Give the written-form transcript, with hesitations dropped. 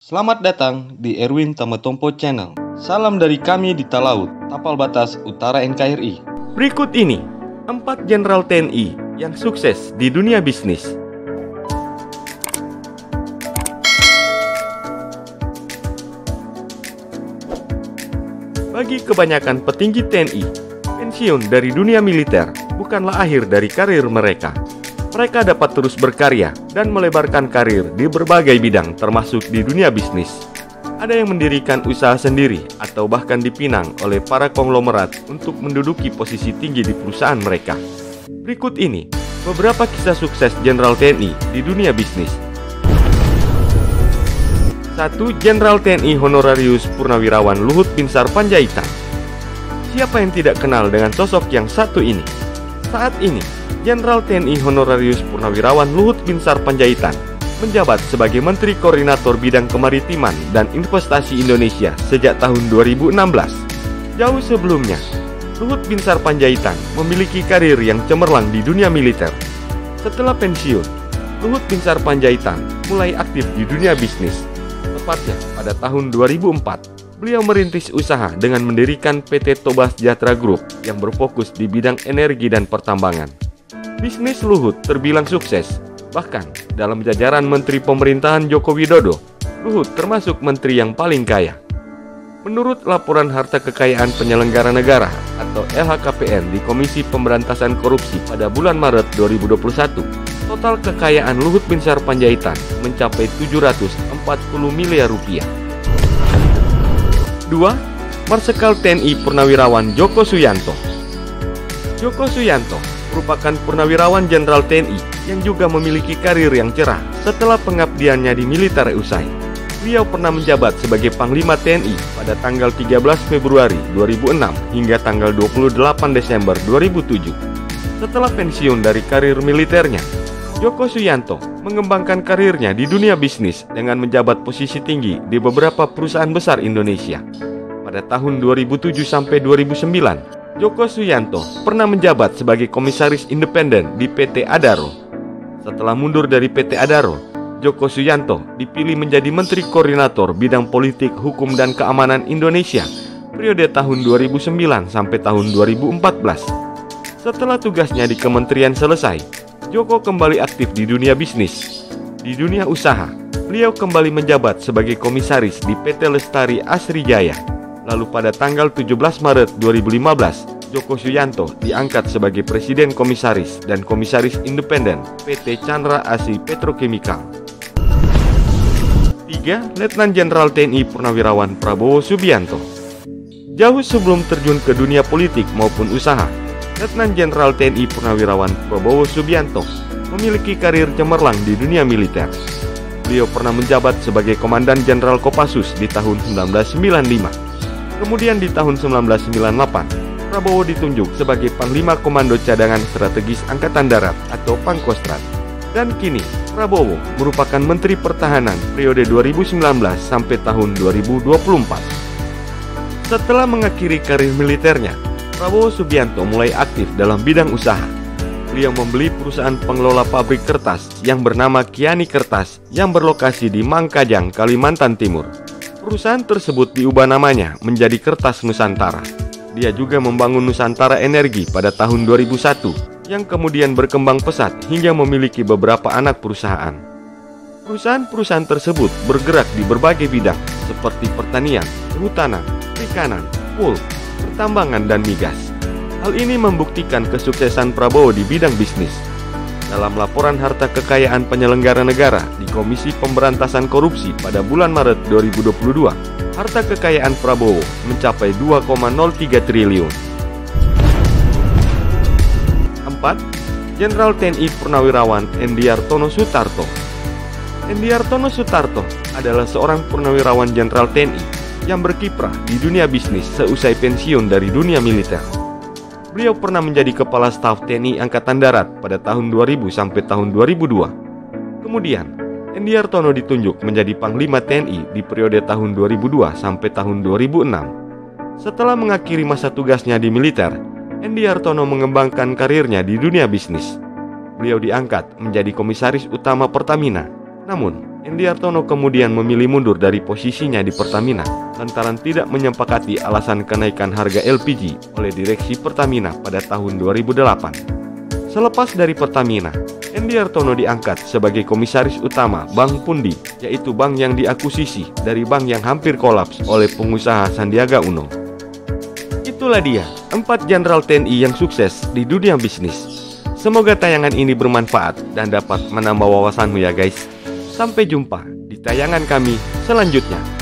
Selamat datang di Erwin Tametompo Channel. Salam dari kami di Talaut, Tapal Batas Utara NKRI. Berikut ini 4 jenderal TNI yang sukses di dunia bisnis. Bagi kebanyakan petinggi TNI, pensiun dari dunia militer bukanlah akhir dari karir mereka. Mereka dapat terus berkarya dan melebarkan karir di berbagai bidang termasuk di dunia bisnis. Ada yang mendirikan usaha sendiri atau bahkan dipinang oleh para konglomerat untuk menduduki posisi tinggi di perusahaan mereka. Berikut ini beberapa kisah sukses Jenderal TNI di dunia bisnis. 1. Jenderal TNI Honorarius Purnawirawan Luhut Binsar Panjaitan. Siapa yang tidak kenal dengan sosok yang satu ini? Saat ini Jenderal TNI Honorarius Purnawirawan Luhut Binsar Panjaitan menjabat sebagai Menteri Koordinator Bidang Kemaritiman dan Investasi Indonesia sejak tahun 2016. Jauh sebelumnya, Luhut Binsar Panjaitan memiliki karir yang cemerlang di dunia militer. Setelah pensiun, Luhut Binsar Panjaitan mulai aktif di dunia bisnis. Tepatnya pada tahun 2004, beliau merintis usaha dengan mendirikan PT Toba Sejahtera Group yang berfokus di bidang energi dan pertambangan. Bisnis Luhut terbilang sukses, bahkan dalam jajaran Menteri Pemerintahan Joko Widodo, Luhut termasuk menteri yang paling kaya. Menurut laporan harta kekayaan penyelenggara negara atau LHKPN di Komisi Pemberantasan Korupsi pada bulan Maret 2021, total kekayaan Luhut Binsar Panjaitan mencapai 740 miliar rupiah. 2. Marsikal TNI Purnawirawan Joko Suyanto. Joko Suyanto merupakan purnawirawan jenderal TNI yang juga memiliki karir yang cerah setelah pengabdiannya di militer usai. Beliau pernah menjabat sebagai Panglima TNI pada tanggal 13 Februari 2006 hingga tanggal 28 Desember 2007. Setelah pensiun dari karir militernya, Joko Suyanto mengembangkan karirnya di dunia bisnis dengan menjabat posisi tinggi di beberapa perusahaan besar Indonesia. Pada tahun 2007 sampai 2009, Joko Suyanto pernah menjabat sebagai komisaris independen di PT Adaro. Setelah mundur dari PT Adaro, Joko Suyanto dipilih menjadi Menteri Koordinator Bidang Politik, Hukum, dan Keamanan Indonesia periode tahun 2009 sampai tahun 2014. Setelah tugasnya di kementerian selesai, Joko kembali aktif di dunia bisnis. Di dunia usaha, beliau kembali menjabat sebagai komisaris di PT Lestari Asrijaya. Lalu pada tanggal 17 Maret 2015, Joko Suyanto diangkat sebagai Presiden Komisaris dan Komisaris Independen PT Chandra Asri Petrochemical. 3. Letnan Jenderal TNI Purnawirawan Prabowo Subianto. Jauh sebelum terjun ke dunia politik maupun usaha, Letnan Jenderal TNI Purnawirawan Prabowo Subianto memiliki karir cemerlang di dunia militer. Beliau pernah menjabat sebagai Komandan Jenderal Kopassus di tahun 1995. Kemudian di tahun 1998, Prabowo ditunjuk sebagai Panglima Komando Cadangan Strategis Angkatan Darat atau Pangkostrat. Dan kini, Prabowo merupakan Menteri Pertahanan periode 2019 sampai tahun 2024. Setelah mengakhiri karir militernya, Prabowo Subianto mulai aktif dalam bidang usaha. Beliau membeli perusahaan pengelola pabrik kertas yang bernama Kiani Kertas yang berlokasi di Mangkajang, Kalimantan Timur. Perusahaan tersebut diubah namanya menjadi Kertas Nusantara. Dia juga membangun Nusantara Energi pada tahun 2001 yang kemudian berkembang pesat hingga memiliki beberapa anak perusahaan. Perusahaan-perusahaan tersebut bergerak di berbagai bidang seperti pertanian, kehutanan, perikanan, pul, pertambangan, dan migas. Hal ini membuktikan kesuksesan Prabowo di bidang bisnis. Dalam laporan harta kekayaan penyelenggara negara di Komisi Pemberantasan Korupsi pada bulan Maret 2022, harta kekayaan Prabowo mencapai 2,03 triliun. 4. Jenderal TNI Purnawirawan Endiartono Sutarto. Endiartono Sutarto adalah seorang purnawirawan jenderal TNI yang berkiprah di dunia bisnis seusai pensiun dari dunia militer. Beliau pernah menjadi Kepala Staf TNI Angkatan Darat pada tahun 2000 sampai tahun 2002. Kemudian, Endiartono ditunjuk menjadi Panglima TNI di periode tahun 2002 sampai tahun 2006. Setelah mengakhiri masa tugasnya di militer, Endiartono mengembangkan karirnya di dunia bisnis. Beliau diangkat menjadi Komisaris Utama Pertamina Namun, Endy Hartono kemudian memilih mundur dari posisinya di Pertamina lantaran tidak menyepakati alasan kenaikan harga LPG oleh direksi Pertamina pada tahun 2008. Selepas dari Pertamina, Endy Hartono diangkat sebagai komisaris utama Bank Pundi, yaitu bank yang diakuisisi dari bank yang hampir kolaps oleh pengusaha Sandiaga Uno. Itulah dia 4 jenderal TNI yang sukses di dunia bisnis. Semoga tayangan ini bermanfaat dan dapat menambah wawasanmu ya guys. Sampai jumpa di tayangan kami selanjutnya.